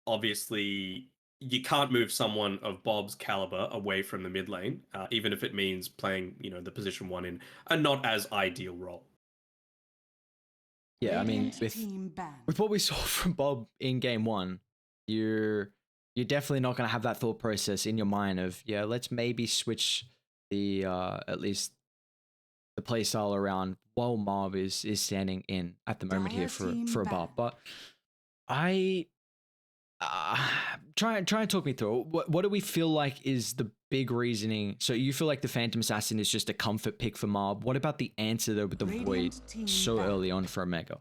obviously you can't move someone of Bob's caliber away from the mid lane, even if it means playing, the position one in a not as ideal role. Yeah, I mean, Radiant with team ban. with what we saw from Bob in game one, you're definitely not going to have that thought process in your mind of, yeah, let's maybe switch the at least the play style around while Mob is standing in at the moment here Dire team for a bar. ban. But I try and talk me through it. What do we feel like is the big reasoning? So you feel like the Phantom Assassin is just a comfort pick for Mob. What about the answer though with the Void Radiant team so ban. early on for Omega?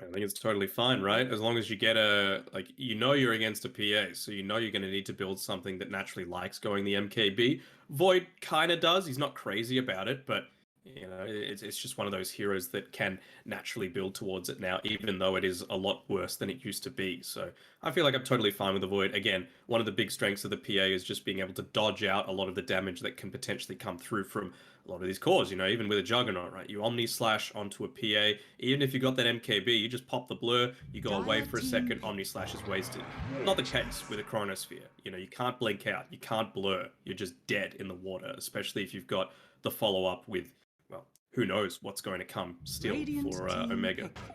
I think it's totally fine, right? As long as you get you're against a PA, so you know you're going to need to build something that naturally likes going the MKB. Void kind of does. He's not crazy about it, but it's just one of those heroes that can naturally build towards it now, even though it is a lot worse than it used to be. So I feel like I'm totally fine with the Void. Again, one of the big strengths of the PA is just being able to dodge out a lot of the damage that can potentially come through from a lot of these cores, even with a Juggernaut, right? You Omni Slash onto a PA, even if you got that MKB, you just pop the blur, you go away Dire for a team second, pick. Omni Slash is wasted. Not the case with a Chronosphere. You can't blink out, you can't blur, you're just dead in the water, especially if you've got the follow up with, well, who knows what's going to come still Radiant for team Omega. pick.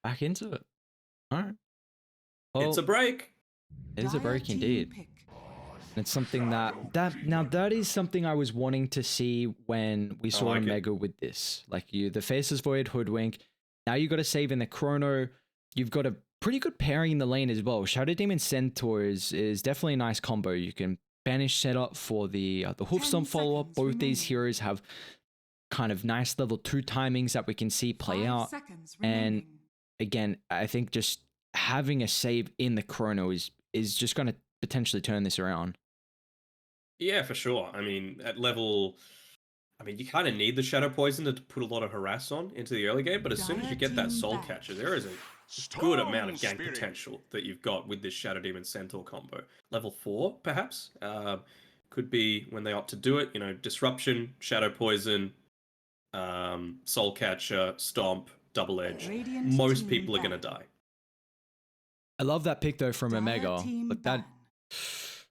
Back into it. All right. It's a Well, break. it is a Dire break team indeed. pick. It's something that is something I was wanting to see when we saw like it. Omega with this. Like the Faceless Void Hoodwink. Now you got to save in the Chrono. You've got a pretty good pairing in the lane as well. Shadow Demon Centaur is definitely a nice combo. You can banish setup for the Hoof Stomp follow up. Both these heroes have kind of nice level 2 timings that we can see play 5 out. seconds And remaining. again, I think just having a save in the Chrono is just going to potentially turn this around. Yeah, for sure. You kind of need the Shadow Poison to put a lot of harass on into the early game, but as soon as you get that Soul Catcher, there is a good amount of gank potential that you've got with this Shadow Demon Centaur combo. Level 4, perhaps? Could be when they opt to do it. Disruption, Shadow Poison, Soul Catcher, Stomp, Double Edge. Most people are going to die. I love that pick though from Omega. But that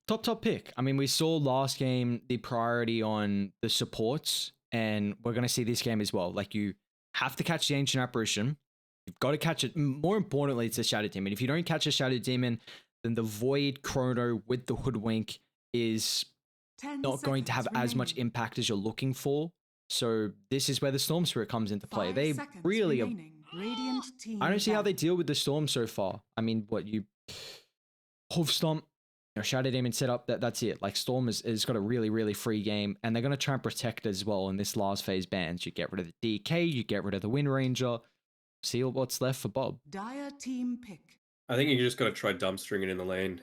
top pick. I mean, we saw last game the priority on the supports, and we're going to see this game as well. Like, you have to catch the Ancient Apparition. You've got to catch it. More importantly, it's the Shadow Demon. If you don't catch a Shadow Demon, then the Void Chrono with the Hoodwink is not going to have as much impact as you're looking for. So this is where the Storm Spirit comes into play. They really are, I don't see how they deal with the Storm so far. I mean, what you Hoof Stomp, Shadow Demon setup, that's it. Like, Storm is got a really, really free game, and they're going to try and protect as well in this last phase bans. You get rid of the DK, you get rid of the Wind Ranger, see what's left for Bob. Dire team pick. I think you just got to try dumpstering it in the lane.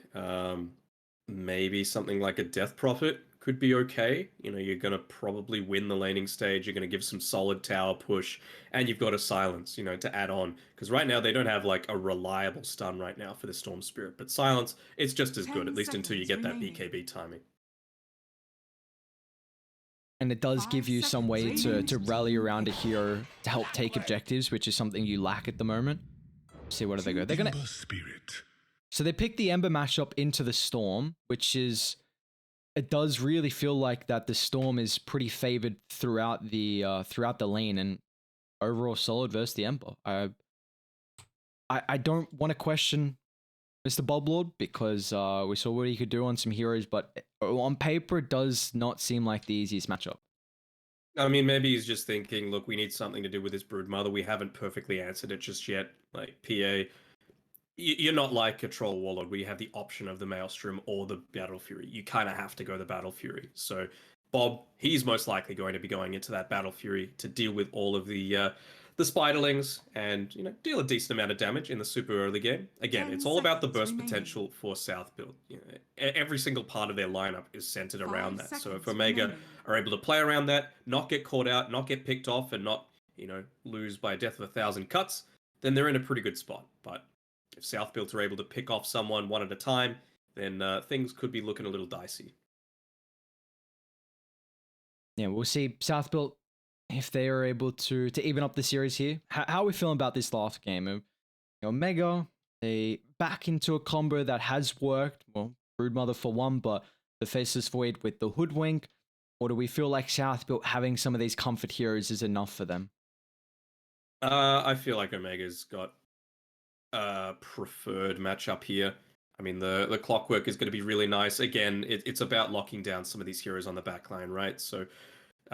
Maybe something like a Death Prophet could be okay. You're going to probably win the laning stage. You're going to give some solid tower push, and you've got a Silence, to add on. Because right now they don't have like a reliable stun right now for the Storm Spirit, but Silence, it's just as good, at least until you get that BKB timing. And it does give you some way to rally around a hero to help take objectives, which is something you lack at the moment. See, where do they go? They're gonna Spirit. So they pick the Ember mashup into the Storm, which is, it does really feel like that the Storm is pretty favored throughout the lane, and overall solid versus the Ember. I don't want to question Mr. Boblord, because we saw what he could do on some heroes, but on paper it does not seem like the easiest matchup. I mean, maybe he's just thinking, look, we need something to do with this Broodmother. We haven't perfectly answered it just yet. Like, PA, you're not like a Troll Warlord where you have the option of the Maelstrom or the Battle Fury. You kind of have to go the Battle Fury. So Bob, he's most likely going to be going into that Battle Fury to deal with all of the Spiderlings and deal a decent amount of damage in the super early game. Again, it's all about the burst potential for South build. Every single part of their lineup is centered around that. So if Omega are able to play around that, not get caught out, not get picked off, and not lose by a death of 1,000 cuts, then they're in a pretty good spot. But if South builds are able to pick off someone one at a time, then things could be looking a little dicey. Yeah, we'll see South built if they are able to even up the series here. How are we feeling about this last game? Mega, they back into a combo that has worked. Well, Broodmother for one, but the Faceless Void with the Hoodwink. Or do we feel like South built having some of these comfort heroes is enough for them? I feel like Omega's got a preferred matchup here. I mean, the clockwork is going to be really nice. Again, it's about locking down some of these heroes on the backline, right? So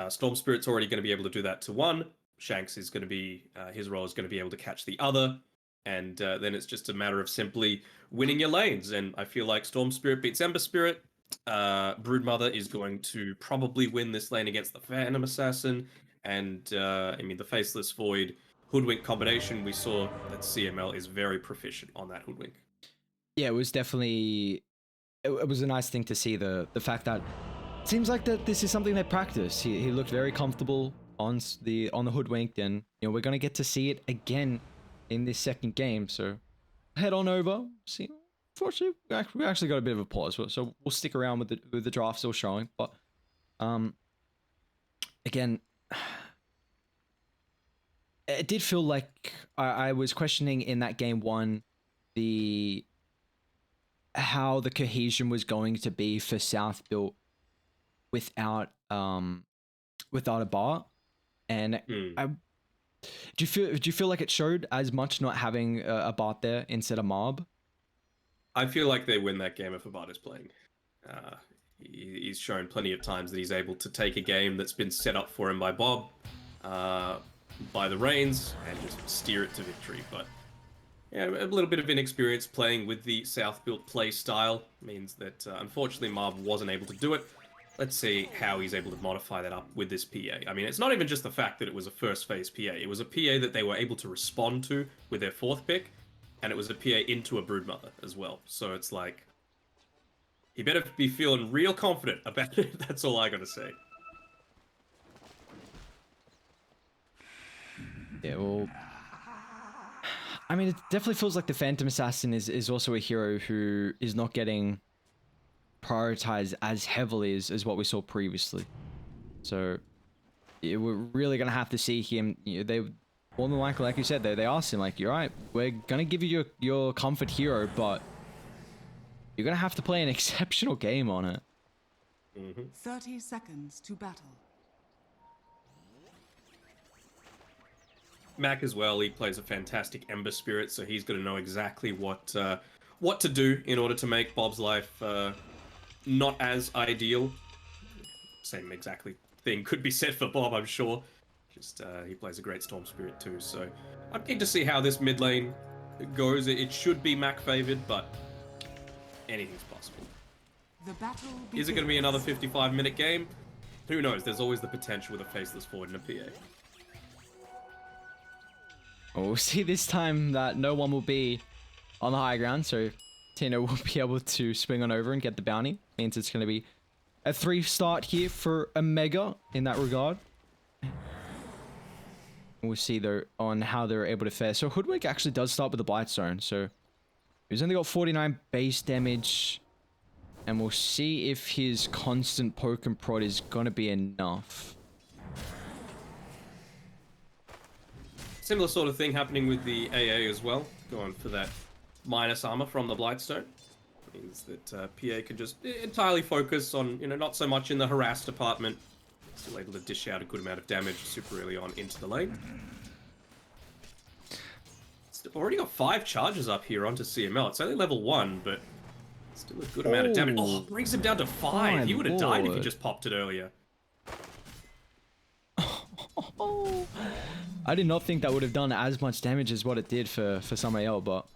Storm Spirit's already going to be able to do that to one. Shanks is going to be, his role is going to be able to catch the other. And then it's just a matter of simply winning your lanes. And I feel like Storm Spirit beats Ember Spirit. Broodmother is going to probably win this lane against the Phantom Assassin. And I mean, the Faceless Void Hoodwink combination, we saw that CML is very proficient on that Hoodwink. Yeah, it was definitely, it was a nice thing to see the fact that it seems like that this is something they practice. He looked very comfortable on the Hoodwink, and we're gonna get to see it again in this second game. So head on over. See, unfortunately, we actually got a bit of a pause, so we'll stick around with the draft still showing. But again, it did feel like I was questioning in that game one how the cohesion was going to be for South built without a bar, and do you feel like it showed as much not having a bot there instead of mob? I feel like they win that game if Abad is playing. He's shown plenty of times that he's able to take a game that's been set up for him by Bob, by the reins, and just steer it to victory. But yeah, a little bit of inexperience playing with the South-built play style means that unfortunately Marv wasn't able to do it. Let's see how he's able to modify that up with this PA. I mean, it's not even just the fact that it was a first phase PA. It was a PA that they were able to respond to with their fourth pick, and it was a PA into a Broodmother as well. So it's like, he better be feeling real confident about it. That's all I gotta say. Yeah, well, I mean, it definitely feels like the Phantom Assassin is also a hero who is not getting prioritized as heavily as what we saw previously. So we're really gonna have to see him. They more than likely, like you said, they asked him like, "You're right. We're gonna give you your comfort hero, but you're gonna have to play an exceptional game on it." 30 seconds to battle. Mac as well, he plays a fantastic Ember Spirit, so he's going to know exactly what to do in order to make Bob's life not as ideal. Same exactly thing could be said for Bob, I'm sure. Just he plays a great Storm Spirit too, so I'm keen to see how this mid lane goes. It should be Mac favored, but anything's possible. The battle Is it going to be another 55-minute game? Who knows? There's always the potential with a Faceless Void and a PA. Well, we'll see this time that no one will be on the high ground, so Tino will be able to swing on over and get the bounty. Means it's going to be a 3 start here for Omega in that regard. We'll see though on how they're able to fare. So Hoodwink actually does start with the Blightstone, so he's only got 49 base damage, and we'll see if his constant poke and prod is going to be enough. Similar sort of thing happening with the AA as well, going for that minus armor from the Blightstone. Means that PA can just entirely focus on, not so much in the harass department. Still able to dish out a good amount of damage super early on into the lane. It's already got 5 charges up here onto CML. It's only level 1, but still a good amount of damage. Oh, brings him down to 5. He would have died if he just popped it earlier. I did not think that would have done as much damage as what it did for Samael, but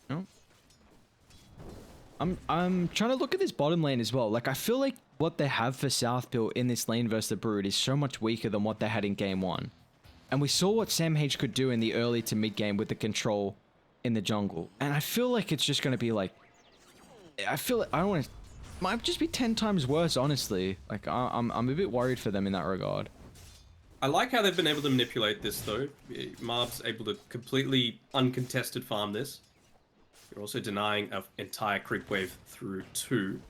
no. I'm trying to look at this bottom lane as well. Like, I feel like what they have for South built in this lane versus the Brood is so much weaker than what they had in game 1. And we saw what Sam H could do in the early to mid game with the control in the jungle. And I feel like it's just going to be like, I feel like, I don't want to, might just be 10 times worse, honestly. Like, I'm a bit worried for them in that regard. I like how they've been able to manipulate this, though. Marb's able to completely uncontested farm this. You're also denying an entire creep wave through 2.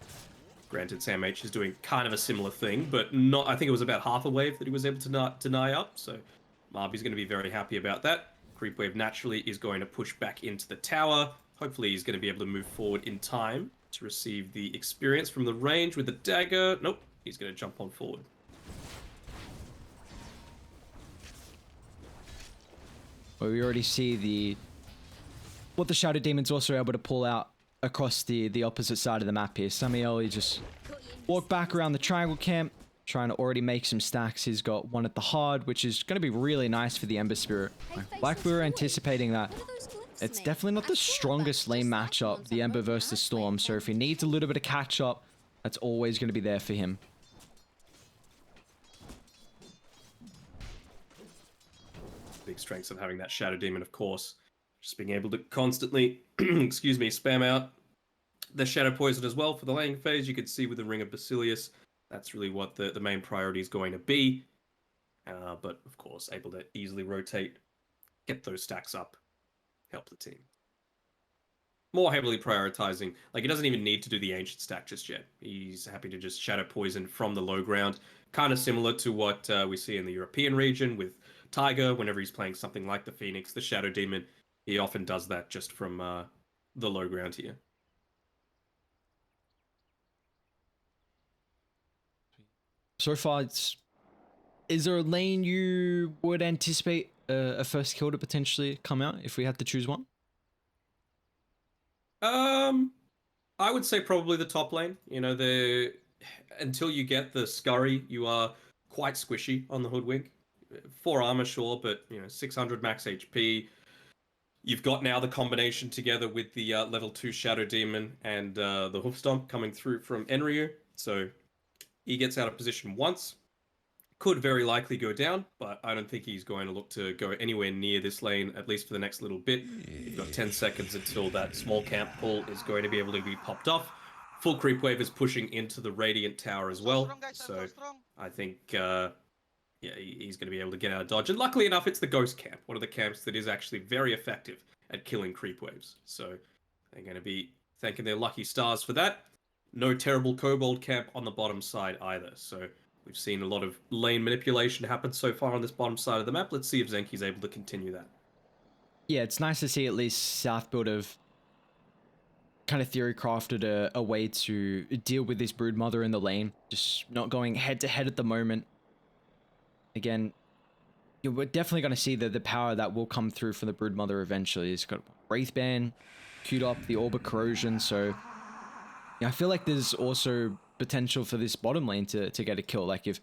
Granted, Sam H is doing kind of a similar thing, but I think it was about half a wave that he was able to deny up, so Marby's going to be very happy about that. creep wave naturally is going to push back into the tower. Hopefully he's going to be able to move forward in time to receive the experience from the range with the dagger. Nope, he's going to jump on forward. Well, we already see what the Shadow Demon's also able to pull out across the opposite side of the map here. Samiel, he just walked back around the triangle camp, trying to already make some stacks. He's got one at the hard, which is going to be really nice for the Ember Spirit. Like we were anticipating that. It's definitely not the strongest lane matchup, the Ember versus Storm, so if he needs a little bit of catch up, that's always going to be there for him. Big strengths of having that Shadow Demon, of course. Just being able to constantly, excuse me, spam out the Shadow Poison as well for the laning phase. You can see with the Ring of Basilius, that's really what the main priority is going to be. But, of course, able to easily rotate, get those stacks up, help the team. More heavily prioritizing, like he doesn't even need to do the Ancient stack just yet. He's happy to just Shadow Poison from the low ground. Kind of similar to what we see in the European region with Tiger, whenever he's playing something like the Phoenix, the Shadow Demon, he often does that just from the low ground here. So far, is there a lane you would anticipate a first kill to potentially come out if we had to choose one? I would say probably the top lane. You know, until you get the Scurry, you are quite squishy on the Hoodwink. 4 armor, sure, but 600 max HP. You've got now the combination together with the level 2 Shadow Demon and the Hoofstomp coming through from Enryu. So he gets out of position once. Could very likely go down, but I don't think he's going to look to go anywhere near this lane, at least for the next little bit. You've got 10 seconds until that small camp pull is going to be able to be popped off. Full creep wave is pushing into the Radiant Tower as well. So I think he's going to be able to get out of dodge. And luckily enough, it's the Ghost Camp, one of the camps that is actually very effective at killing creep waves. So they're going to be thanking their lucky stars for that. No terrible Kobold camp on the bottom side either. So we've seen a lot of lane manipulation happen so far on this bottom side of the map. Let's see if Zenki's able to continue that. Yeah, it's nice to see at least Southbuild have kind of theory crafted a way to deal with this Broodmother in the lane. Just not going head to head at the moment. Again, we're definitely going to see the power that will come through from the Broodmother eventually. It's got Wraithband queued up, the Orb of Corrosion, so I feel like there's also potential for this bottom lane to get a kill. Like if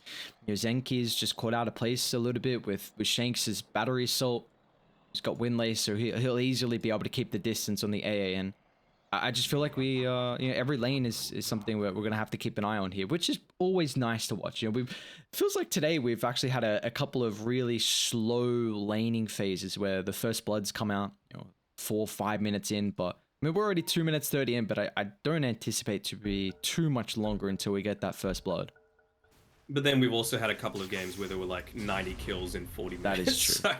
Zenki's just caught out of place a little bit with Shanks' battery assault, he's got Windlace, so he'll easily be able to keep the distance on the AAN. I just feel like we every lane is something we're gonna have to keep an eye on here, which is always nice to watch. Feels like today we've actually had a couple of really slow laning phases where the first bloods come out 4 or 5 minutes in, but I mean, we're already 2 minutes 30 in, but I don't anticipate to be too much longer until we get that first blood. But then we've also had a couple of games where there were like 90 kills in 40 minutes. That is true. So...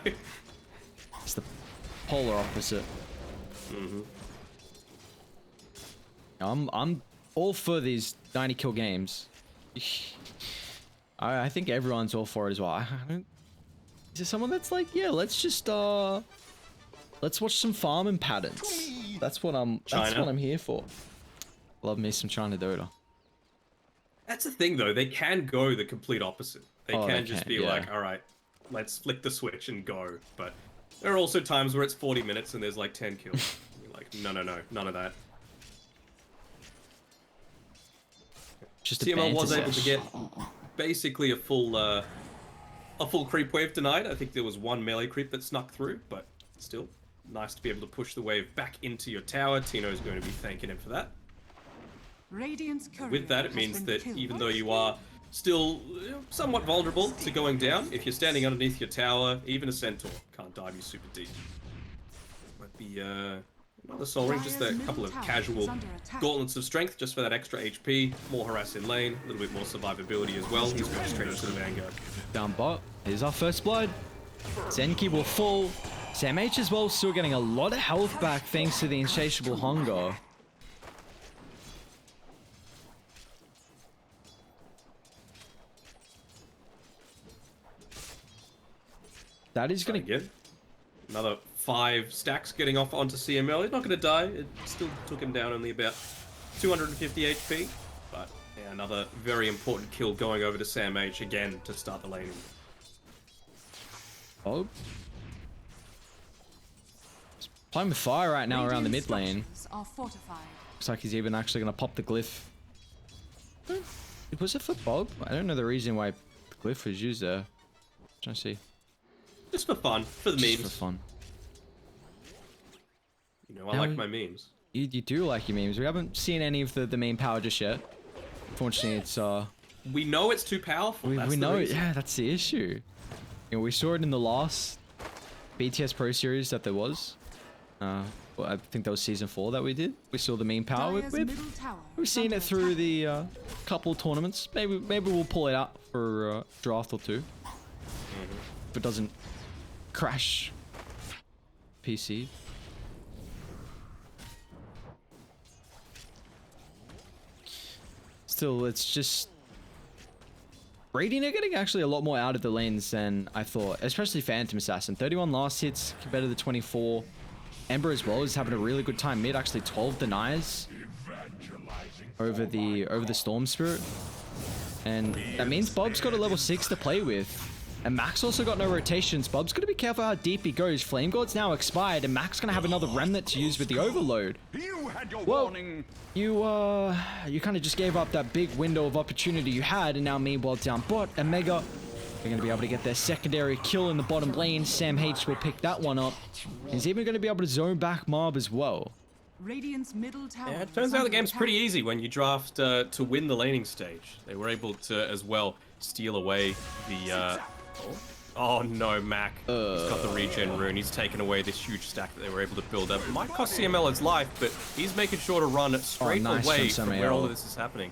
It's the polar opposite. Mm-hmm. I'm all for these 90 kill games. I think everyone's all for it as well. Is there someone that's like, yeah, let's just let's watch some farming patterns. That's what I'm here for. Love me some China Dota. That's the thing though, they can go the complete opposite. They can just be like, all right, let's flick the switch and go. But there are also times where it's 40 minutes and there's like 10 kills. You're like, no, none of that. Just TML was able to get basically a full creep wave tonight. I think there was one melee creep that snuck through, but still nice to be able to push the wave back into your tower. Tino's going to be thanking him for that. With that, it means that even though you are still somewhat vulnerable to going down, if you're standing underneath your tower, even a Centaur can't dive you super deep. Might be not the Soul Ring, just a couple of casual Gauntlets of Strength just for that extra HP, more harass in lane, a little bit more survivability as well. He's going straight into the Vanguard. Down bot, here's our first blood. Zenki will fall. Sam H as well, still getting a lot of health back thanks to the Insatiable Hunger. That is going to get another 5 stacks getting off onto CML. He's not going to die. It still took him down only about 250 HP. But yeah, another very important kill going over to Sam H again to start the laning. Oh. He's playing with fire right now around the mid lane. Looks like he's even actually going to pop the glyph. Was it for Bob? I don't know the reason why the glyph was used there. Trying to see. Just for fun, for the memes. Just for fun. You know, I like my memes. You do like your memes. We haven't seen any of the main power just yet. Unfortunately, it's we know it's too powerful. We know it. Yeah, that's the issue. You know, we saw it in the last BTS Pro Series that there was. Well, I think that was season 4 that we did. We saw the main power. We've seen it through the couple tournaments. Maybe we'll pull it out for a draft or two. If it doesn't crash PC. Still, it's just... Radiant are getting actually a lot more out of the lanes than I thought, especially Phantom Assassin. 31 last hits compared to the 24. Ember as well is having a really good time mid, actually 12 denies over the Storm Spirit. And that means Bob's got a level 6 to play with. And Max also got no rotations. Bob's got to be careful how deep he goes. Flame Guard's now expired, and Max going to have another Remnant to use with the Overload. Well, you kind of just gave up that big window of opportunity you had, and now meanwhile down bot, and Mega, they're going to be able to get their secondary kill in the bottom lane. Sam H will pick that one up. He's even going to be able to zone back Mob as well. Radiant's middle tower. Yeah, it turns out the game's pretty easy when you draft to win the laning stage. They were able to, as well, steal away the... Oh no, Mac. He's got the regen rune. He's taken away this huge stack that they were able to build up. It might cost CML its life, but he's making sure to run straight away from where all of this is happening.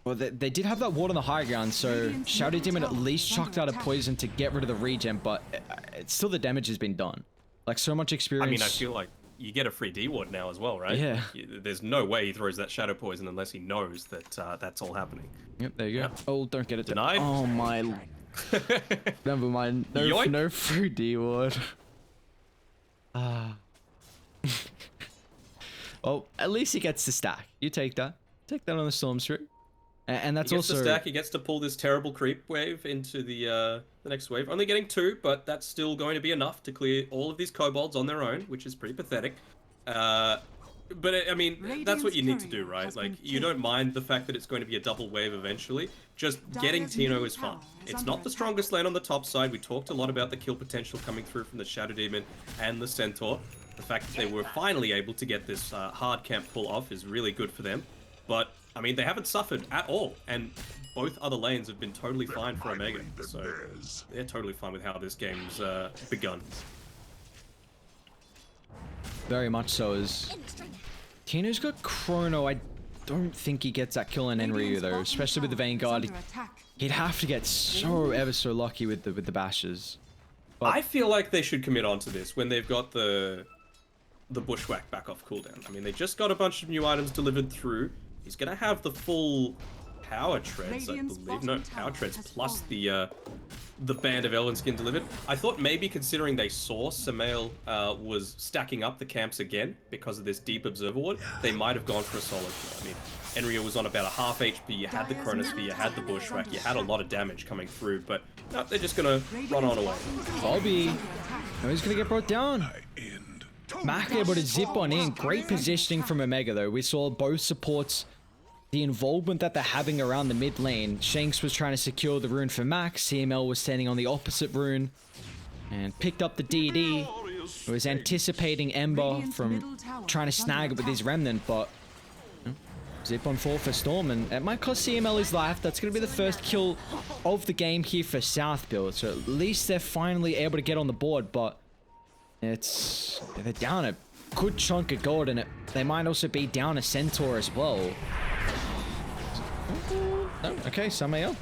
Well, they did have that ward on the high ground, so Shadow Demon at least chucked out a poison to get rid of the regen, but it's still the damage has been done. Like, so much experience. I mean, I feel like you get a free D ward now as well, right? Yeah. There's no way he throws that shadow poison unless he knows that that's all happening. Yep, there you go. Yep. Oh, don't get it. Denied. Oh my... Never mind. No free D ward. Well, at least he gets the stack. You take that. Take that on the Storm Spirit. And that's also... the stack. He gets to pull this terrible creep wave into the next wave. Only getting 2, but that's still going to be enough to clear all of these kobolds on their own, which is pretty pathetic. But I mean, that's what you need to do, right? Like, you don't mind the fact that it's going to be a double wave eventually. Just getting Tino is fun. It's not the strongest lane on the top side. We talked a lot about the kill potential coming through from the Shadow Demon and the Centaur. The fact that they were finally able to get this hard camp pull off is really good for them. But, I mean, they haven't suffered at all. And both other lanes have been totally fine for Omega. So, they're totally fine with how this game's begun. Very much so. As Tino's got Chrono. I don't think he gets that kill in Enryu though, especially with the Vanguard. He'd have to get so ever so lucky with the bashes. But I feel like they should commit on to this when they've got the bushwhack back off cooldown. I mean, they just got a bunch of new items delivered through. He's gonna have the full power treads, I believe. No, power treads plus the Band of Elven skin delivered. I thought maybe considering they saw Samael was stacking up the camps again because of this deep observer ward, they might have gone for a solo kill. I mean, Enryu was on about a half HP, you had the Chronosphere, you had the Bushwhack, you had a lot of damage coming through, but no, they're just gonna run on away. Bobby, no, he's gonna get brought down. Mac able to zip on in. Great positioning from Omega though. We saw both supports, the involvement that they're having around the mid lane. Shanks was trying to secure the rune for Max. CML was standing on the opposite rune and picked up the DD. It was anticipating Ember from trying to snag it with his Remnant, but zip on 4 for Storm, and it might cost CML his life. That's going to be the first kill of the game here for South Build, so at least they're finally able to get on the board, but they're down a good chunk of gold, and they might also be down a Centaur as well. Oh, okay, Samael.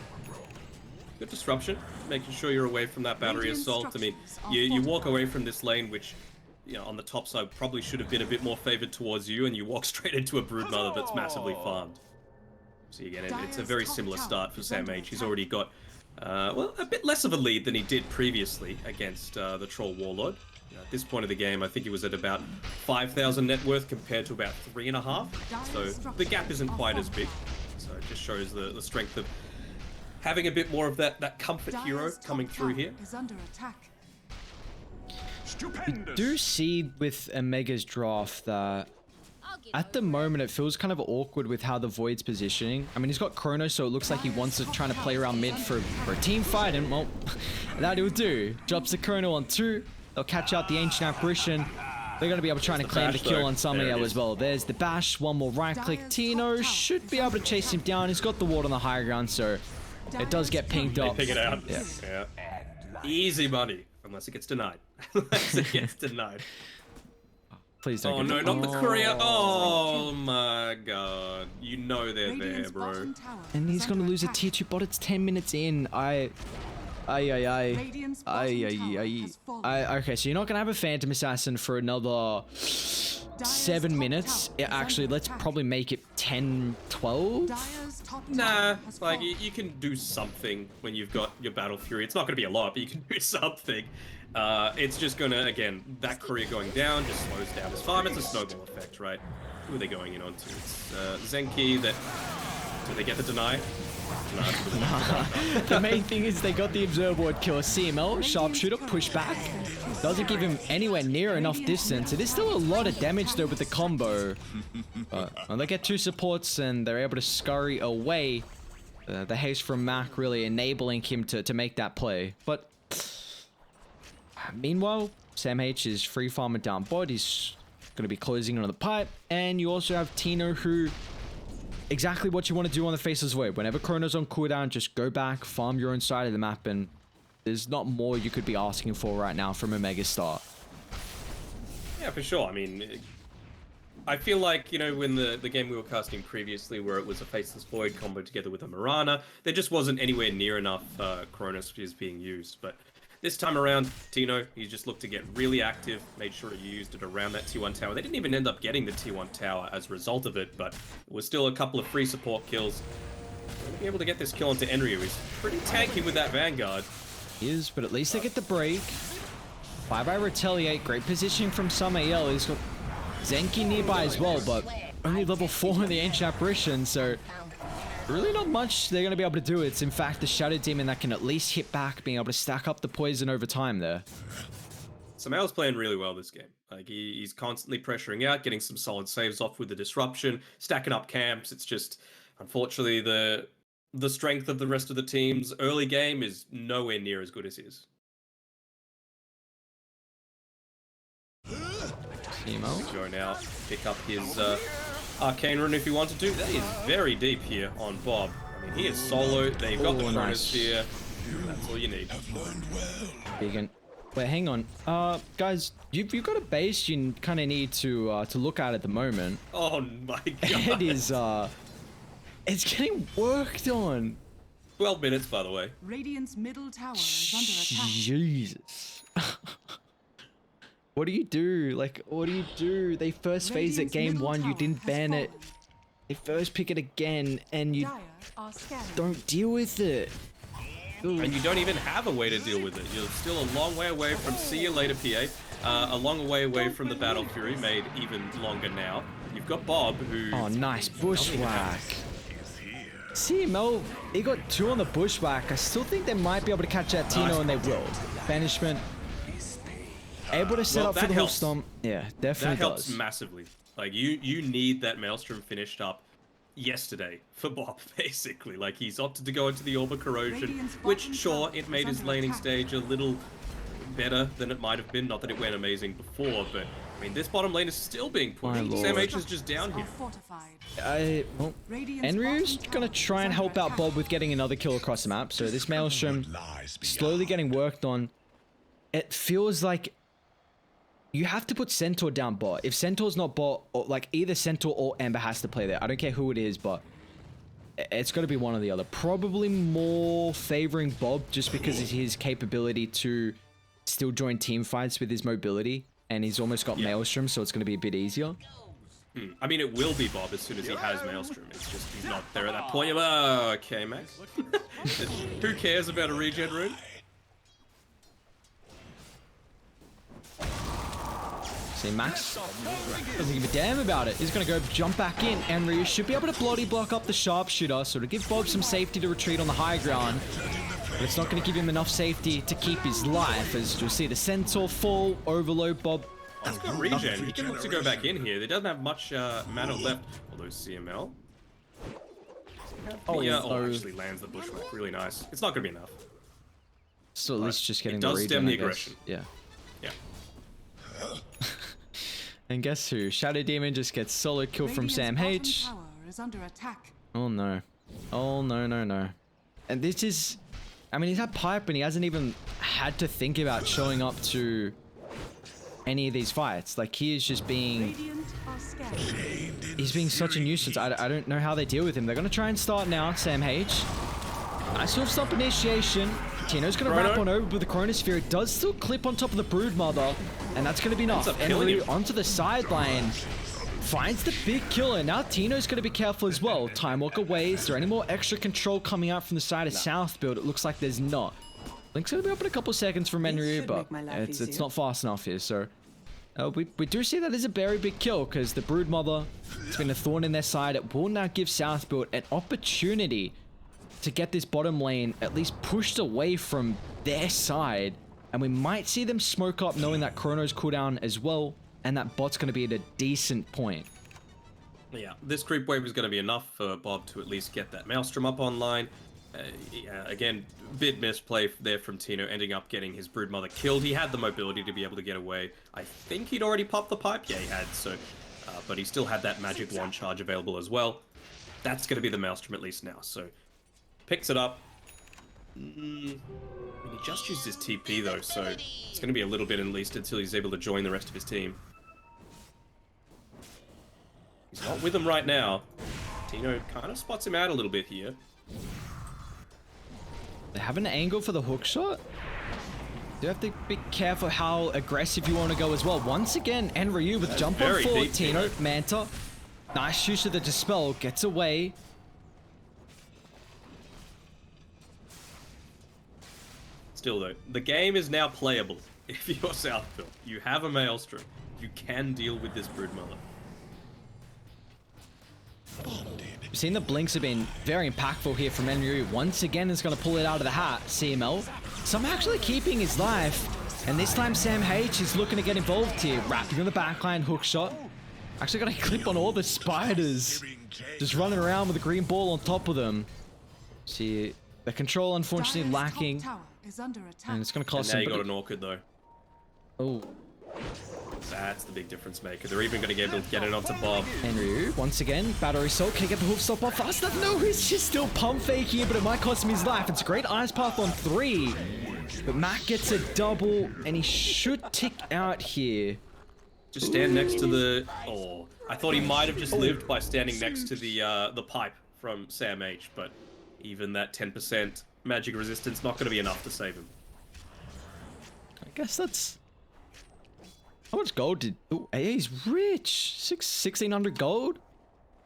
Good disruption, making sure you're away from that battery assault. I mean, you walk away from this lane, which, you know, on the top side probably should have been a bit more favored towards you, and you walk straight into a Broodmother that's massively farmed. So again, it's a very similar start for Sam H. He's already got, well, a bit less of a lead than he did previously against the Troll Warlord. At this point of the game, I think he was at about 5,000 net worth compared to about 3.5. So the gap isn't quite as big. So it just shows the strength of having a bit more of that comfort hero coming through here. Is under attack. We do see with Omega's draft that at the moment it feels kind of awkward with how the Void's positioning. I mean, he's got Chrono, so it looks like he wants to try to play around mid for a team fight, and well, that he'll do. Drops the Chrono on 2. They'll catch out the Ancient Apparition. They're going to be able to try and claim the kill on Samael as well. There's the bash. One more right click. Tino should be able to chase him down. He's got the ward on the higher ground, so it does get pinged up. They ping it out. Yeah. Easy money. Unless it gets denied. Unless it gets denied. Please don't. Oh no, not the courier. Oh my god. You know they're there, bro. And he's going to lose a tier 2 bot. It's 10 minutes in. Okay, so you're not gonna have a Phantom Assassin for another 7 minutes. Actually, let's probably make it 10, 12. Nah, like you can do something when you've got your Battle Fury. It's not gonna be a lot, but you can do something. It's just gonna, again, that courier going down just slows down his farm. It's a snowball effect, right? Who are they going in onto? It's Zenki that... Do they get the deny? The main thing is they got the observer ward kill. CML, sharpshooter, push back. Doesn't give him anywhere near enough distance. It is still a lot of damage though with the combo. Well, they get 2 supports and they're able to scurry away. The haste from Mac really enabling him to make that play. But meanwhile, Sam H is free farming down bot. He's going to be closing on the pipe. And you also have Tino, who... exactly what you want to do on the Faceless Void. Whenever Chrono's on cooldown, just go back, farm your own side of the map, and there's not more you could be asking for right now from a Mega Star. Yeah, for sure. I mean, I feel like, you know, when the game we were casting previously, where it was a Faceless Void combo together with a Mirana, there just wasn't anywhere near enough Chronos being used. But this time around, Tino, he just looked to get really active, made sure he used it around that T1 tower. They didn't even end up getting the T1 tower as a result of it, but it was still a couple of free support kills. To be able to get this kill onto Enryu, he's pretty tanky with that Vanguard. He is, but at least they get the break. 5-eye retaliate, great positioning from Samael. He's got Zenki nearby as well, but only level 4 in the Ancient Apparition, so really not much they're going to be able to do. It's in fact the Shadow Demon that can at least hit back, being able to stack up the poison over time there. Samael's playing really well this game. Like he's constantly pressuring out, getting some solid saves off with the disruption, stacking up camps. It's just, unfortunately, the strength of the rest of the team's early game is nowhere near as good as his. Timo. Go now, pick up his Arcane Rune if he wanted to. That is very deep here on Bob. I mean, he is solo. They've got the Chronosphere. That's all you need. Vegan. Wait, hang on. Guys, you've got a base you kind of need to look at the moment. Oh my god. It is, it's getting worked on. 12 minutes, by the way. Radiant's middle tower is under attack. Jesus. What do you do? Like, what do you do? They first phase at game 1, you didn't ban it. They first pick it again, and you don't deal with it. Ooh. And you don't even have a way to deal with it. You're still a long way away from see you later, PA. A long way away from the Battle Fury, made even longer now. You've got Bob, who... Oh, nice bushwhack. CML, he got 2 on the bushwhack. I still think they might be able to catch that Tino, and they will. Banishment. Able to set up for the whole stomp. Yeah, definitely that helps does. massively. Like you need that Maelstrom finished up yesterday for Bob, basically. Like he's opted to go into the Orb Corrosion, which sure, it made his laning stage a little better than it might have been. Not that it went amazing before, but I mean this bottom lane is still being pushed. Sam H is just down here. Well, Enryu's gonna try and help out Bob with getting another kill across the map. So this Maelstrom slowly getting worked on. It feels like you have to put Centaur down bot. If Centaur's not bot, or like either Centaur or Ember has to play there. I don't care who it is, but it's got to be one or the other. Probably more favoring Bob just because of his capability to still join team fights with his mobility. And he's almost got Maelstrom, so it's going to be a bit easier. I mean, it will be Bob as soon as he has Maelstrom. It's just he's not there at that point. Oh, okay, Max. Who cares about a regen rune? See, Max doesn't give a damn about it. He's going to go jump back in, and Ryu should be able to bloody block up the sharpshooter, so to give Bob some safety to retreat on the high ground. But it's not going to give him enough safety to keep his life, as you'll see the Centaur fall, overload Bob. That's got regen. He can look to go back in here. He doesn't have much mana left, although CML. Actually lands the bushwhack. Really nice. It's not going to be enough. So at least just getting it does the regen, stem the I guess. aggression. Yeah. Yeah. And guess who? Shadow Demon just gets solo kill from Sam H. Tower is under attack. Oh no. Oh no, no, no. And this is... I mean, he's had pipe and he hasn't even had to think about showing up to any of these fights. Like, he is just being... Radiant are scared. He's being such a nuisance. I don't know how they deal with him. They're going to try and start now, Sam H. Nice little stop initiation. Tino's going to wrap on over with the Chronosphere. It does still clip on top of the Broodmother, and that's going to be enough. Enry onto the sideline. Finds the big killer. Now Tino's going to be careful as well. Time walk away. Is there any more extra control coming out from the side of South build? It looks like there's not. Link's going to be up in a couple seconds from Enry, but it's not fast enough here, so... we do see that is a very big kill, because the Broodmother has been a thorn in their side. It will now give South build an opportunity to get this bottom lane at least pushed away from their side, and we might see them smoke up knowing that Chrono's cooldown as well, and that bot's going to be at a decent point. Yeah, this creep wave is going to be enough for Bob to at least get that Maelstrom up online. Yeah, again, bit misplay there from Tino, ending up getting his Broodmother killed. He had the mobility to be able to get away. I think he'd already popped the pipe. Yeah, he had, so... but he still had that magic wand charge available as well. That's going to be the Maelstrom at least now, so... Picks it up. I mean, he just used his TP though, so it's going to be a little bit at least until he's able to join the rest of his team. He's not with him right now. Tino kind of spots him out a little bit here. They have an angle for the hook shot. You have to be careful how aggressive you want to go as well. Once again, Enryu with jump on forward. Tino, Manta. Nice use of the Dispel. Gets away. Still though, the game is now playable. If you're Southfield, you have a Maelstrom. You can deal with this Broodmother. We've seen the blinks have been very impactful here from Enryu. Once again, is going to pull it out of the hat. CML. Some actually keeping his life. And this time, Sam H is looking to get involved here. Wrapping on the backline, hook shot. Actually going to clip on all the spiders. Just running around with a green ball on top of them. See, the control unfortunately lacking. And it's going to cost him. Now you got an Orchid though. Oh. That's the big difference maker. They're even going to be able to get it onto Bob. Enryu, once again, Battery Assault, can get the hoof stop off fast enough. No, he's just still pump faking it, but it might cost him his life. It's a great Ice Path on 3. But Mac gets a double, and he should tick out here. Just stand next to the... Oh, I thought he might have just lived by standing next to the pipe from Sam H, but even that 10% magic resistance not going to be enough to save him. I guess that's... How much gold did... Oh, he's rich. 1,600 gold?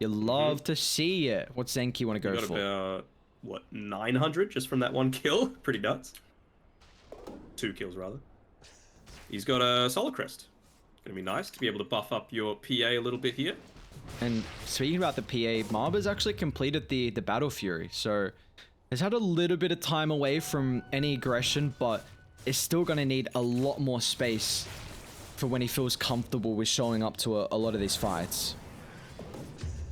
You love to see it. What's Zenki want to go for? About, what, 900 just from that one kill? Pretty nuts. 2 kills, rather. He's got a Solar Crest. Gonna be nice to be able to buff up your PA a little bit here. And speaking about the PA, Marba's actually completed the Battle Fury, so he's had a little bit of time away from any aggression, but is still gonna need a lot more space for when he feels comfortable with showing up to a lot of these fights.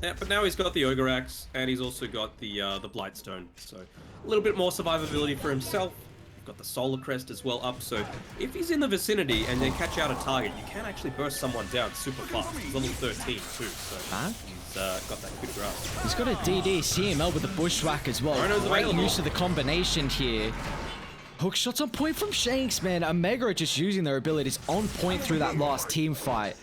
Yeah, but now he's got the Ogre Axe, and he's also got the Blightstone, so a little bit more survivability for himself. You've got the Solar Crest as well up, so if he's in the vicinity and they catch out a target, you can actually burst someone down super fast. He's level 13 too, so he's got that good grasp. He's got a DD CML with the Bushwhack as well. Great use of the combination here. Hook shots on point from Shanks, man. Omega are just using their abilities on point through that last team fight.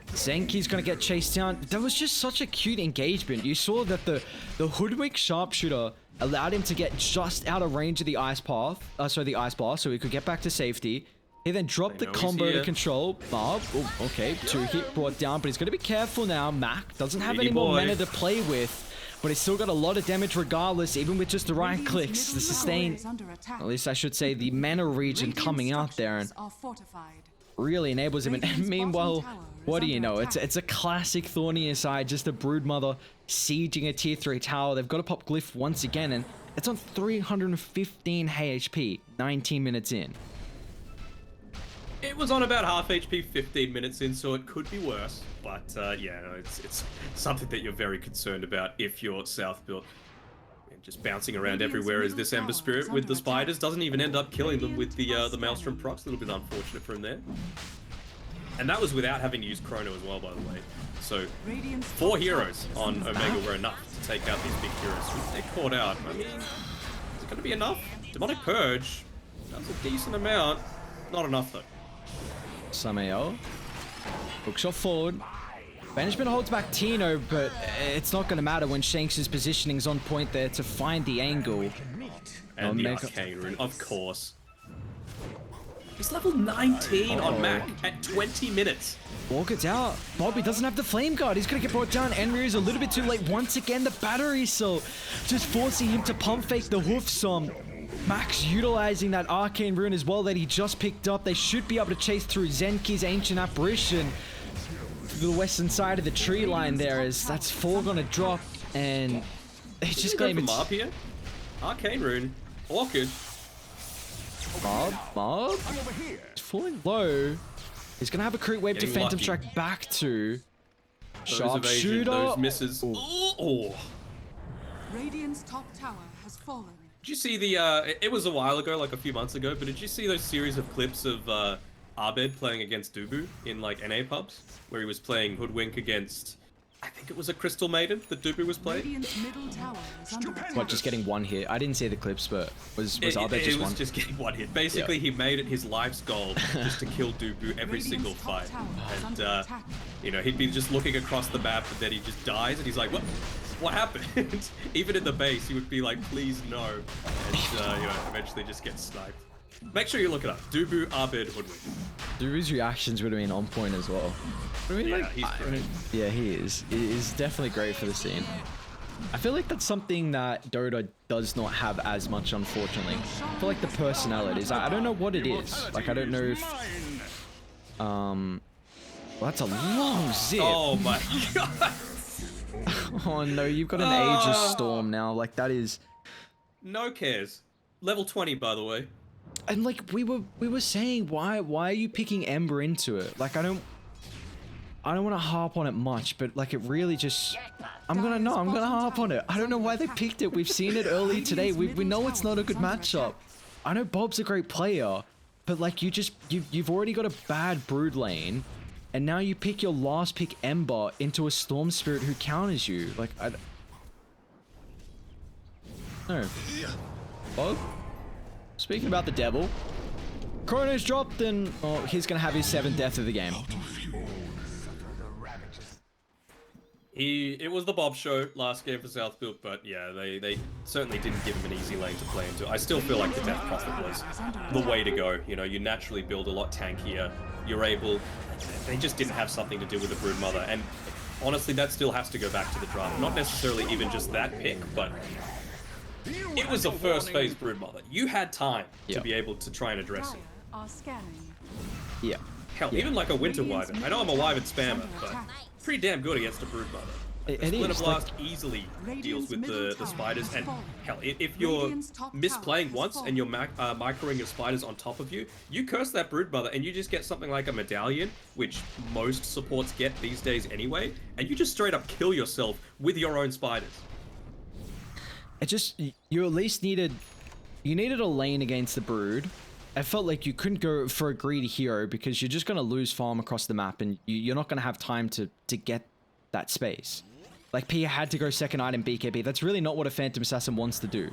Zenki's gonna get chased down. That was just such a cute engagement. You saw that the Hoodwink Sharpshooter allowed him to get just out of range of the Ice Path. The Ice Blast, so he could get back to safety. He then dropped the combo to control Bob. Oh, okay, 2 hit brought down, but he's gonna be careful now. Mac doesn't have any more mana to play with. But he's still got a lot of damage regardless, even with just the right clicks. The sustain, at least I should say, the mana region coming out there. And really enables him. And Radiant's meanwhile, bottom tower is what do you under know? attack. It's a classic Thorny side, just a Broodmother sieging a tier 3 tower. They've got to pop Glyph once again, and it's on 315 HP, 19 minutes in. It was on about half HP 15 minutes in, so it could be worse. But yeah, no, it's something that you're very concerned about if you're South built. And just bouncing around Radiant's everywhere as middle this tower Ember is Spirit with under the spiders attack. doesn't even end up killing them with Radiant the are Maelstrom scanning. procs. A little bit unfortunate from there. And that was without having to use Chrono as well, by the way. So Radiant's 4 top heroes tower on is under Omega attack. were enough to take out these big heroes. They're caught out. I mean, is it going to be enough? Demonic Purge. That was a decent amount. Not enough, though. Samael. Hookshot forward. Banishment holds back Tino, but it's not going to matter when Shanks' positioning's on point there to find the angle. And the Omega- Arcane Rune, of course. He's level 19 on Uh-oh. Mac at 20 minutes. Walker's out. Bobby doesn't have the Flame Guard. He's going to get brought down. Enryu's a little bit too late. Once again, the battery cell just forcing him to pump fake the hoofs on. Max utilizing that Arcane Rune as well that he just picked up. They should be able to chase through Zenki's Ancient Apparition to the western side of the tree line there, as that's 4 going to drop, and they just Go claim for it's Marp here. Arcane Rune. Orchid. Mob. He's falling low. He's going to have a crit wave to Getting Phantom lucky. Strike back to Those evasion, Sharpshooter. those misses. Ooh. Oh. Radiant's top tower has fallen. Did you see the, it was a while ago, like a few months ago, but did you see those series of clips of Abed playing against Dubu in like NA pubs? Where he was playing Hoodwink against, I think it was a Crystal Maiden that Dubu was playing? Radiant's middle tower is under attack. What, just getting one hit? I didn't see the clips, but was It Abed just was one? just getting one hit. Basically, he made it his life's goal just to kill Dubu every Radiant's single top fight. tower is And, under attack. you know, he'd be just looking across the map and then he just dies and he's like, what happened? Even in the base, he would be like, please no. And, you know, eventually just get sniped. Make sure you look it up. Dubu, Abed, Hoodwink. Duru's reactions would have been on point as well. I mean, Yeah, he's great. yeah, he is. He is definitely great for the scene. I feel like that's something that Dota does not have as much, unfortunately. I feel like the personalities. I don't know what it is. Like, I don't know if... well, that's a long zip. Oh my god. Oh no, you've got an Aegis Storm now. Like, that is... No cares. Level 20, by the way. And like we were saying, why are you picking Ember into it? Like, I don't want to harp on it much, but like it really just I'm gonna harp on it. I don't know why they picked it. We've seen it early today. We know it's not a good matchup. I know Bob's a great player, but like you've already got a bad Brood lane, and now you pick your last pick Ember into a Storm Spirit who counters you. Like no. Bob? Speaking about the devil, Chrono's dropped, and oh, he's gonna have his 7th death of the game. It was the Bob show last game for South Built, but yeah, they certainly didn't give him an easy lane to play into. I still feel like the Death Prophet was the way to go. You know, you naturally build a lot tankier. You're able. They just didn't have something to do with the Broodmother, and honestly, that still has to go back to the draft. Not necessarily even just that pick, but it was a first phase Broodmother. You had time to Yep. be able to try and address it. Dire are scanning. Yeah. Hell, even like a Winter Wyvern. I know I'm a Wyvern spammer, but pretty damn good against a Broodmother. It Splinter is, Blast easily deals with the spiders, and hell, if you're misplaying once and you're microing your spiders on top of you, you curse that Broodmother and you just get something like a medallion, which most supports get these days anyway, and you just straight up kill yourself with your own spiders. It just, you at least needed a lane against the Brood. I felt like you couldn't go for a greedy hero because you're just going to lose farm across the map, and you're not going to have time to get that space. Like, Pia had to go second item BKB. That's really not what a Phantom Assassin wants to do.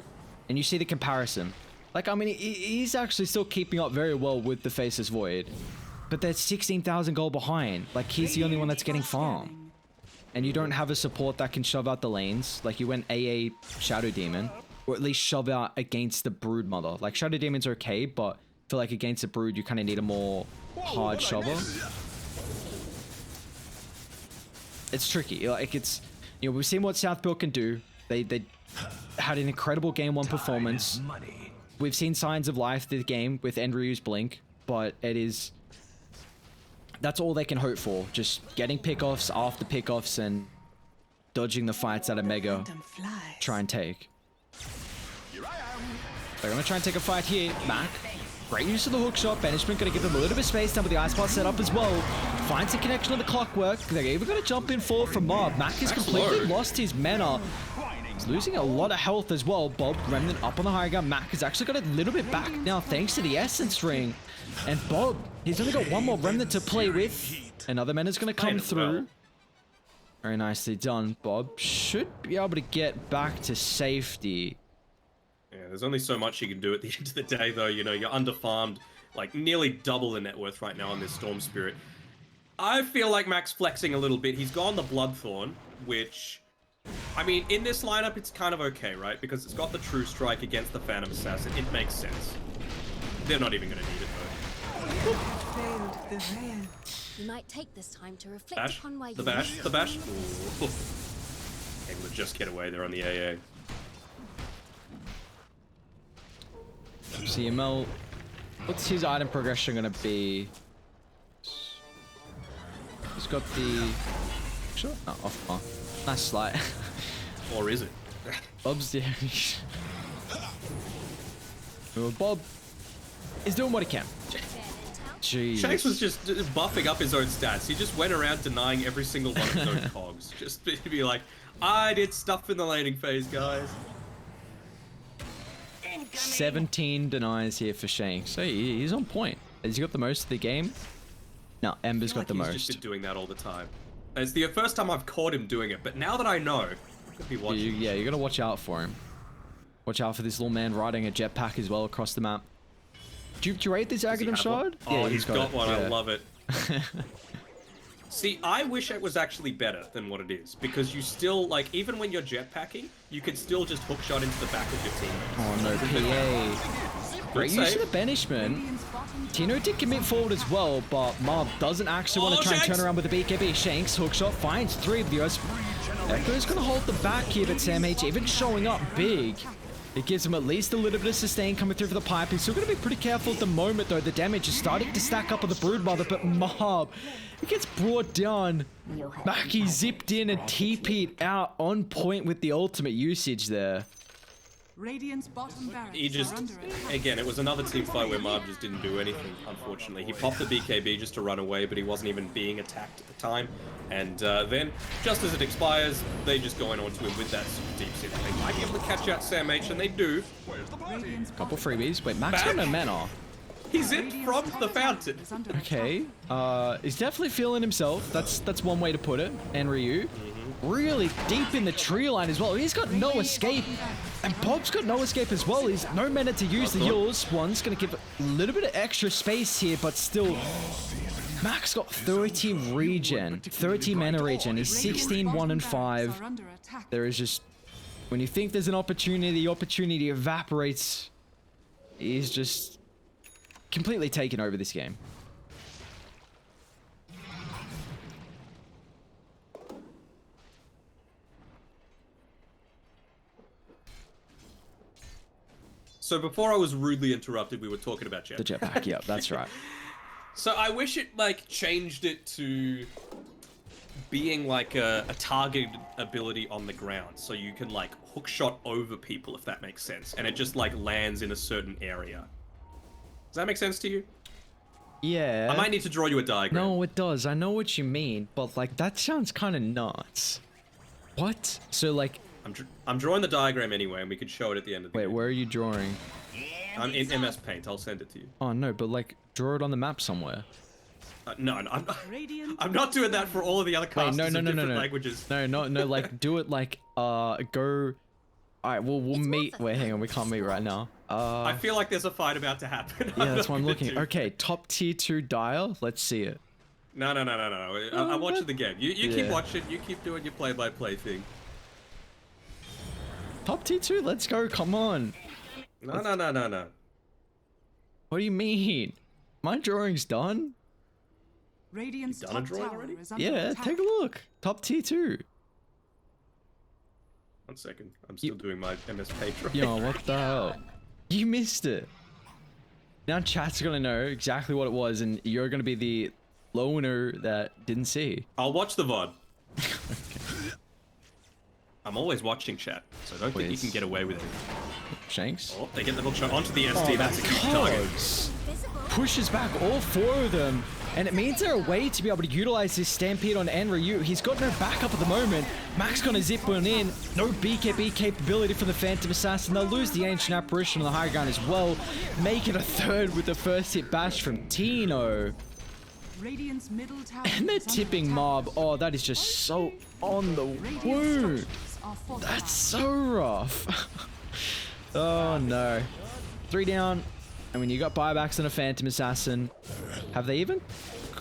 And you see the comparison. Like, I mean, he's actually still keeping up very well with the Faceless Void. But they're 16,000 gold behind. Like, he's the only one that's getting farm. And you don't have a support that can shove out the lanes. Like, you went AA Shadow Demon. Or at least shove out against the Broodmother. Like, Shadow Demon's okay, but I feel like against the Brood, you kind of need a more hard shover. It's tricky. Like, it's... You know, we've seen what South Built can do. They had an incredible Game 1 performance. We've seen signs of life this game with Enryu's Blink, but it is... that's all they can hope for. Just getting pickoffs after pickoffs and dodging the fights that Omega try and take. They're going to try and take a fight here. Mac, great use of the hook shot. Banishment going to give them a little bit of space down with the ice bar set up as well. Finds a connection on the clockwork. They're even going to jump in forward from Mob. Mac has completely lost his mana. He's losing a lot of health as well. Bob, Remnant up on the high ground. Mac has actually got a little bit back now thanks to the Essence Ring. And Bob, he's only got one more Remnant to play with. Another mana's going to come through. Very nicely done. Bob should be able to get back to safety. Yeah, there's only so much you can do at the end of the day, though. You know, you're underfarmed, like nearly double the net worth right now on this Storm Spirit. I feel like Mac's flexing a little bit. He's gone the Bloodthorn, which, I mean, in this lineup, it's kind of okay, right? Because it's got the True Strike against the Phantom Assassin. It makes sense. They're not even going to need it, though. You might take this time to reflect Bash? upon why The you bash? The bash? Ooh. Able to just get away there on the AA. CML, what's his item progression going to be? He's got the... Sure? No, off. Oh, nice slide. Or is it? Bob's the... Well, Bob is doing what he can. Jeez. Shanks was just buffing up his own stats. He just went around denying every single one of his own cogs. Just to be like, I did stuff in the laning phase, guys. 17 denies here for Shanks. So he's on point. Has he got the most of the game? No, Ember's got the most. He's just been doing that all the time. It's the first time I've caught him doing it, but now that I know, I'm gonna be watching. Yeah, you gotta watch out for him. Watch out for this little man riding a jetpack as well across the map. Do you rate this Aghanim Shard? Oh, Yeah, he's got one. Yeah. I love it. See, I wish it was actually better than what it is, because you still, like, even when you're jetpacking, you can still just hookshot into the back of your teammates. Oh no, PA. Great use of the banishment. Tino did commit forward as well, but Mob doesn't actually want to try and turn around with the BKB. Shanks, hookshot, finds 3 of the US. Echo's going to hold the back here, but Sam H even showing up big. It gives him at least a little bit of sustain coming through for the pipe. He's still going to be pretty careful at the moment, though. The damage is starting to stack up on the Broodmother, but Mob, he gets brought down. Maki zipped in and TP'd out on point with the ultimate usage there. Radiant's bottom barracks He just, are under attack. again, it was another team fight where Marv just didn't do anything, unfortunately. He popped the BKB just to run away, but he wasn't even being attacked at the time. And then, just as it expires, they just go in onto him with that super deep sit. They might be able to catch out Sam H, and they do. Radiant's Couple freebies. Wait, Max got no mana. He's in from the fountain. is under Okay, he's definitely feeling himself. That's one way to put it. And Ryu, really deep in the tree line as well. He's got no escape, and Bob's got no escape as well. He's no mana to use the heals. One's gonna give a little bit of extra space here, but still, Max got 30 regen, 30 mana regen. He's 16, 1 and 5. are under attack. There is just, when you think there's an opportunity, the opportunity evaporates. He's just completely taken over this game. So before I was rudely interrupted, we were talking about Jetpack. The jetpack, yeah, that's right. So I wish it, like, changed it to being like a targeted ability on the ground. So you can, like, hook shot over people, if that makes sense. And it just, like, lands in a certain area. Does that make sense to you? Yeah. I might need to draw you a diagram. No, it does. I know what you mean, but like that sounds kind of nuts. What? So like, I'm drawing the diagram anyway, and we can show it at the end of the wait, game. where are you drawing? I'm in MS Paint. I'll send it to you. Oh no, but like draw it on the map somewhere. No, I'm, Radiant I'm not doing that for all of the other Wait, casters no, of different languages. No, like do it like go. All right, we'll meet. Wait, hang on, we can't meet right now. I feel like there's a fight about to happen. Yeah, that's what I'm looking. Okay, top tier 2 dial. Let's see it. No. I'm watching the game. You keep Yeah. watching. You keep doing your play-by-play thing. Top tier 2. Let's go. Come on. No. What do you mean? My drawing's done. Radiant's You done a top drawing tower already? is under Yeah, attack. take a look. Top tier 2. 1 second. I'm still doing my MS Paint drawing. Yo, what the hell? You missed it. Now chat's gonna know exactly what it was, and you're gonna be loner that didn't see. I'll watch the VOD. I'm always watching chat, so I don't think you can get away with it. Shanks. Oh, they get the hook shot onto the ST. That's a huge target. Pushes back all 4 of them. And it means they're a way to be able to utilize this Stampede on Enryu. He's got no backup at the moment. Max gonna zip one in. No BKB capability for the Phantom Assassin. They'll lose the Ancient Apparition on the high ground as well. Make it a 3rd with the first hit bash from Tino. Radiant's middle tower And they're is under tipping attack. Mob. Oh, that is just so on the Radiant's wound. structures are fortified. That's so rough. Oh no. 3 down. I mean, you got buybacks and a Phantom Assassin. Have they even?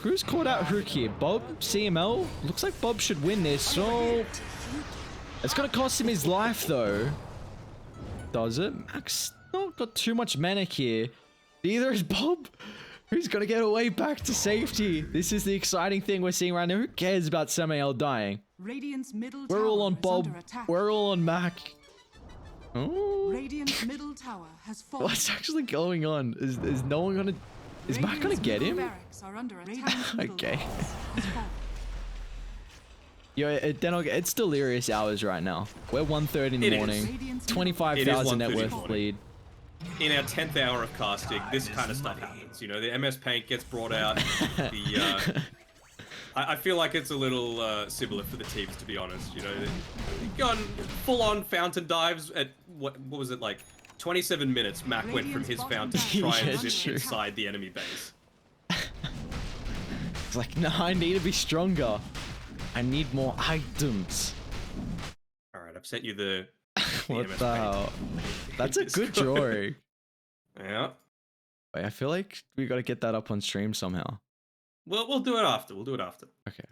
Who's caught out Hook here? Bob? CML? Looks like Bob should win this, so... It's gonna cost him his life, though. Does it? Max not got too much mana here. Neither is Bob. Who's gonna get away back to safety? This is the exciting thing we're seeing right now. Who cares about Samael dying? Radiant's middle We're all tower on is Bob. under attack. We're all on Mac. Oh. Radiant's middle tower has fallen. What's actually going on? Is no one gonna... Is Mac gonna Radiant's get middle him? barracks are under attack. Okay. Has fallen. Yo, Danog, it's delirious hours right now. We're 1:30 in the It is. morning. Radiant's 25,000 net 1:30 worth morning. lead. In our 10th hour of casting, this kind of stuff happens. You know, the MS Paint gets brought out. I feel like it's a little similar for the teams, to be honest. You know, they've gone full-on fountain dives at what was it, like 27 minutes? Mac went from his fountain to try and Yeah, zip true. inside the enemy base. It's like, no, I need to be stronger. I need more items. All right, I've sent you the What MS the Paint. hell? That's a good drawing. Yeah. Wait, I feel like we gotta get that up on stream somehow. Well, we'll do it after. We'll do it after. Okay.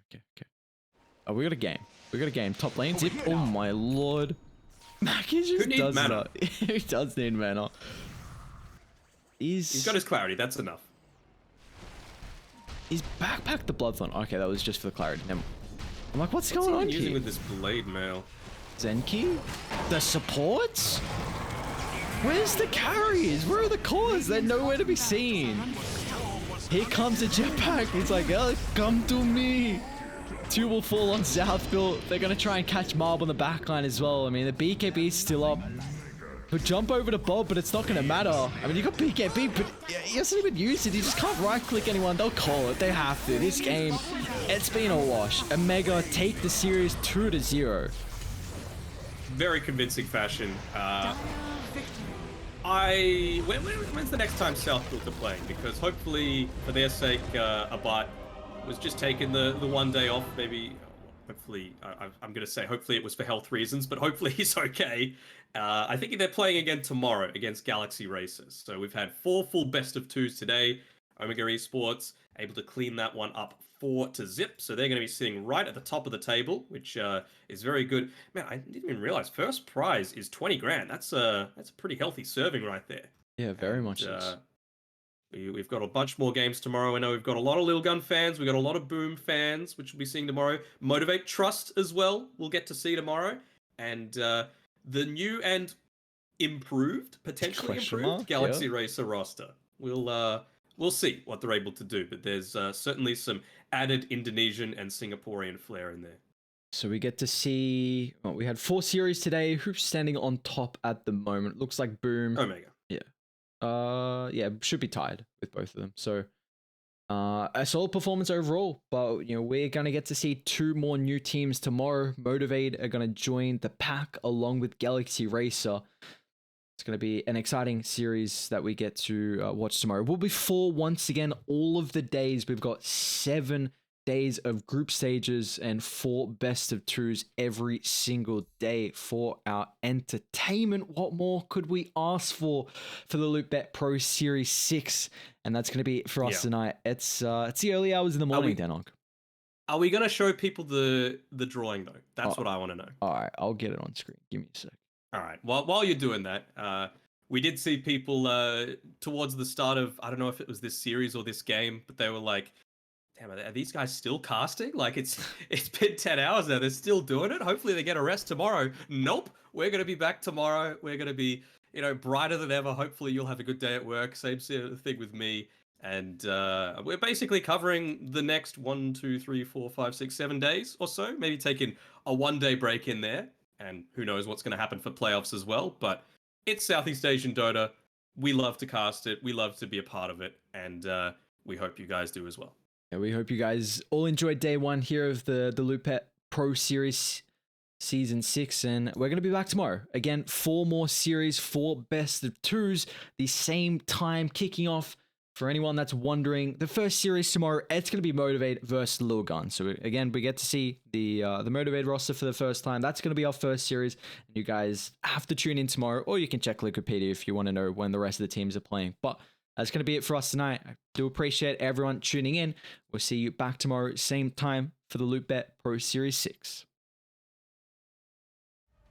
Oh, we got a game. We got a game. Top lane zip. Oh my lord. Mac, he just needs does mana? that. He does need mana. He's got his clarity. That's enough. He's backpacked the Bloodthorn. Okay, that was just for the clarity. I'm like, what's going on Using here? with this blade mail. Zenki? The supports? Where's the carries? Where are the cores? They're nowhere to be seen. Here comes a jetpack. He's like, oh, come to me. 2 will fall on Southville. They're going to try and catch Marb on the backline as well. I mean, the BKB is still up. He'll jump over to Bob, but it's not going to matter. I mean, you got BKB, but he hasn't even used it. He just can't right-click anyone. They'll call it. They have to. This game, it's been a wash. Omega take the series 2-0. Very convincing fashion. Victory. When's the next time Southfield are playing? Because hopefully, for their sake, Abat was just taking the 1 day off. Maybe, hopefully, I'm going to say hopefully it was for health reasons, but hopefully he's okay. I think they're playing again tomorrow against Galaxy Racers. So we've had 4 full best of 2s today. Omega Esports able to clean that one up 4-0. So they're going to be sitting right at the top of the table, which is very good. Man, I didn't even realize first prize is 20 grand. That's a pretty healthy serving right there. Yeah, very much is. We've got a bunch more games tomorrow. I know we've got a lot of Little Gun fans. We've got a lot of Boom fans, which we'll be seeing tomorrow. Motivate Trust as well, we'll get to see tomorrow. And the new and improved, potentially Question improved, mark, Galaxy yeah. Racer roster. We'll see what they're able to do, but there's certainly some added Indonesian and Singaporean flair in there. So we get to see, well, we had 4 series today. Who's standing on top at the moment? Looks like Boom. Omega. Yeah, should be tied with both of them. So a solid performance overall, but you know, we're gonna get to see 2 more new teams tomorrow. Motivate are gonna join the pack along with Galaxy Racer. It's gonna be an exciting series that we get to watch tomorrow. We'll be full once again all of the days. We've got 7 days of group stages and 4 best of 2s every single day for our entertainment. What more could we ask for the Loot Bet Pro Series 6? And that's going to be it for us tonight. It's the early hours in the morning, Danog. Are we going to show people the drawing, though? That's what I want to know. All right, I'll get it on screen. Give me a sec. All right. While you're doing that, we did see people towards the start of, I don't know if it was this series or this game, but they were like, damn, are these guys still casting? Like, it's been 10 hours now. They're still doing it. Hopefully they get a rest tomorrow. Nope. We're going to be back tomorrow. We're going to be, brighter than ever. Hopefully you'll have a good day at work. Same sort of thing with me. And we're basically covering the next 1, 2, 3, 4, 5, 6, 7 days or so. Maybe taking a 1-day break in there. And who knows what's going to happen for playoffs as well. But it's Southeast Asian Dota. We love to cast it. We love to be a part of it. And we hope you guys do as well. Yeah, we hope you guys all enjoyed day one here of the Loopet Pro Series Season 6, and we're going to be back tomorrow. Again, 4 more series, 4 best of 2s, the same time kicking off. For anyone that's wondering, the first series tomorrow, it's going to be Motivate versus Lil Gun. So again, we get to see the Motivate roster for the first time. That's going to be our first series. And you guys have to tune in tomorrow, or you can check Wikipedia if you want to know when the rest of the teams are playing. But that's going to be it for us tonight. I do appreciate everyone tuning in. We'll see you back tomorrow, same time for the Loopet Pro Series 6.